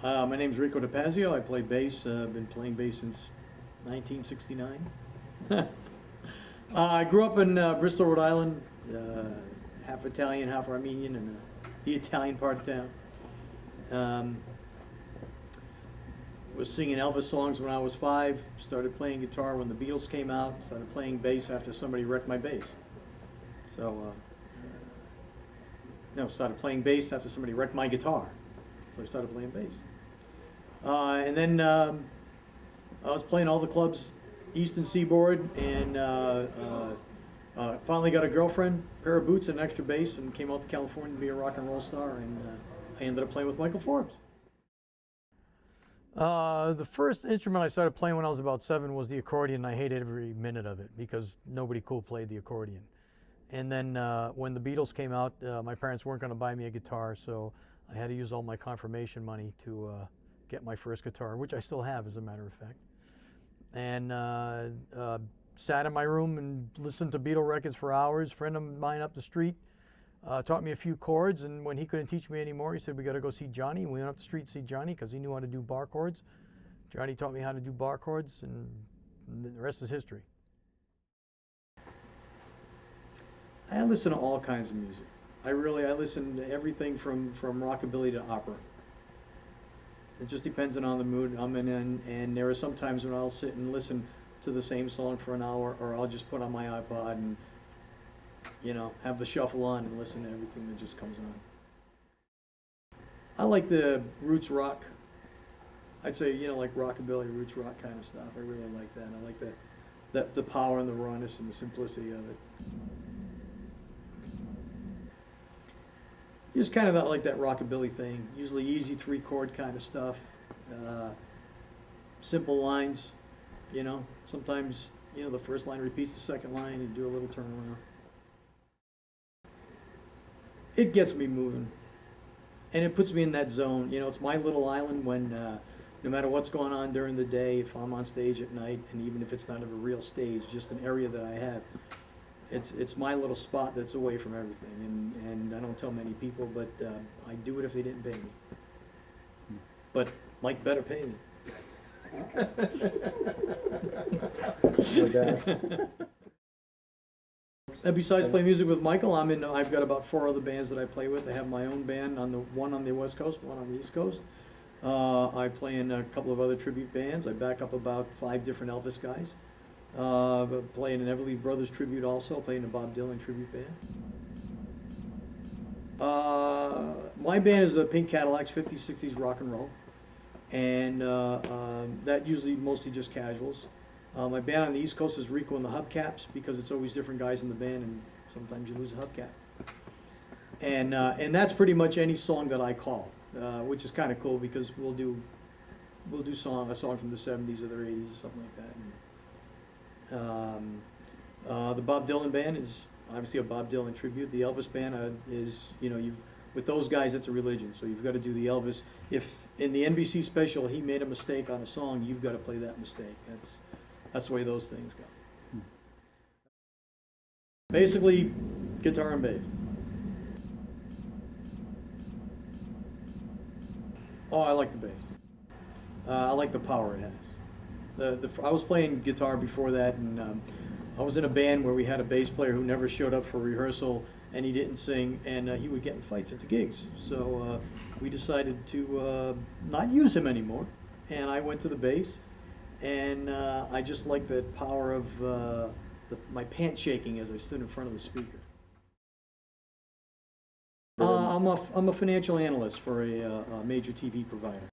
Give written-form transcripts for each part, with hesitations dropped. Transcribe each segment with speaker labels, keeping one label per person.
Speaker 1: My name's Rico Topazio. I play bass. I've been playing bass since 1969. I grew up in Bristol, Rhode Island, half Italian, half Armenian, in the Italian part of town. Was singing Elvis songs when I was 5. Started playing guitar when the Beatles came out. Started playing bass after somebody wrecked my bass. So, no, started playing bass after somebody wrecked my guitar. So I started playing bass. And then I was playing all the clubs, Eastern Seaboard, and finally got a girlfriend, pair of boots, and an extra bass, and came out to California to be a rock and roll star, and I ended up playing with Michael Forbes. The first instrument I started playing when I was about 7 was the accordion. I hated every minute of it because nobody cool played the accordion. And then when the Beatles came out, my parents weren't going to buy me a guitar, so I had to use all my confirmation money to get my first guitar, which I still have, as a matter of fact. And sat in my room and listened to Beatle records for hours. A friend of mine up the street taught me a few chords, and when he couldn't teach me anymore, he said, "We got to go see Johnny." And we went up the street to see Johnny because he knew how to do bar chords. Johnny taught me how to do bar chords, and the rest is history. I listen to all kinds of music. I listen to everything from rockabilly to opera. It just depends on the mood I'm in, and there are some times when I'll sit and listen to the same song for an hour, or I'll just put on my iPod and, you know, have the shuffle on and listen to everything that just comes on. I like the roots rock. I'd say, you know, like rockabilly, roots rock kind of stuff. I really like that. I like the power and the rawness and the simplicity of it. Just kind of like that rockabilly thing. Usually easy 3-chord kind of stuff. Simple lines, you know. Sometimes, you know, the first line repeats the second line and do a little turnaround. It gets me moving. And it puts me in that zone. You know, it's my little island when no matter what's going on during the day, if I'm on stage at night, and even if it's not a real stage, just an area that I have, it's my little spot that's away from everything, and I don't tell many people, but I do it if they didn't pay me. But Mike better pay me. And besides playing music with Michael, I've got about 4 other bands that I play with. I have my own band, one on the West Coast, one on the East Coast. I play in a couple of other tribute bands. I back up about 5 different Elvis guys. Playing an Everly Brothers tribute also, playing a Bob Dylan tribute band. My band is the Pink Cadillacs, 50s, 60s rock and roll. And that usually mostly just casuals. My band on the East Coast is Rico and the Hubcaps, because it's always different guys in the band and sometimes you lose a hubcap. And that's pretty much any song that I call, which is kind of cool because we'll do a song from the 70s or the 80s or something like that. The Bob Dylan band is obviously a Bob Dylan tribute. The Elvis band is, you know, with those guys, it's a religion. So you've got to do the Elvis. If in the NBC special he made a mistake on a song, you've got to play that mistake. That's the way those things go. Basically, guitar and bass. Oh, I like the bass. I like the power it has. I was playing guitar before that, and I was in a band where we had a bass player who never showed up for rehearsal, and he didn't sing, and he would get in fights at the gigs. So we decided to not use him anymore, and I went to the bass, and I just like the power of my pants shaking as I stood in front of the speaker. I'm a financial analyst for a major TV provider.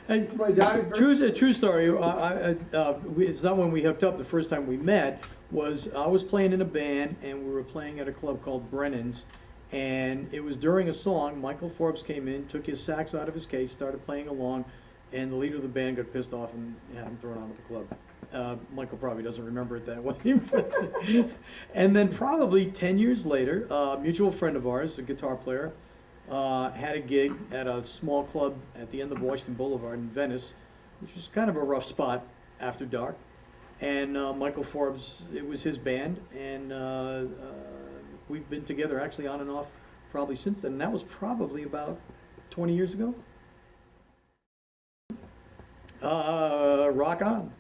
Speaker 1: True story. It's not when we hooked up the first time we met. I was playing in a band, and we were playing at a club called Brennan's, and it was during a song. Michael Forbes came in, took his sax out of his case, started playing along, and the leader of the band got pissed off and had him thrown out of the club. Michael probably doesn't remember it that way. And then probably 10 years later, a mutual friend of ours, a guitar player, had a gig at a small club at the end of Washington Boulevard in Venice, which was kind of a rough spot after dark. And Michael Forbes, it was his band, and we've been together actually on and off probably since then. And that was probably about 20 years ago. Rock on.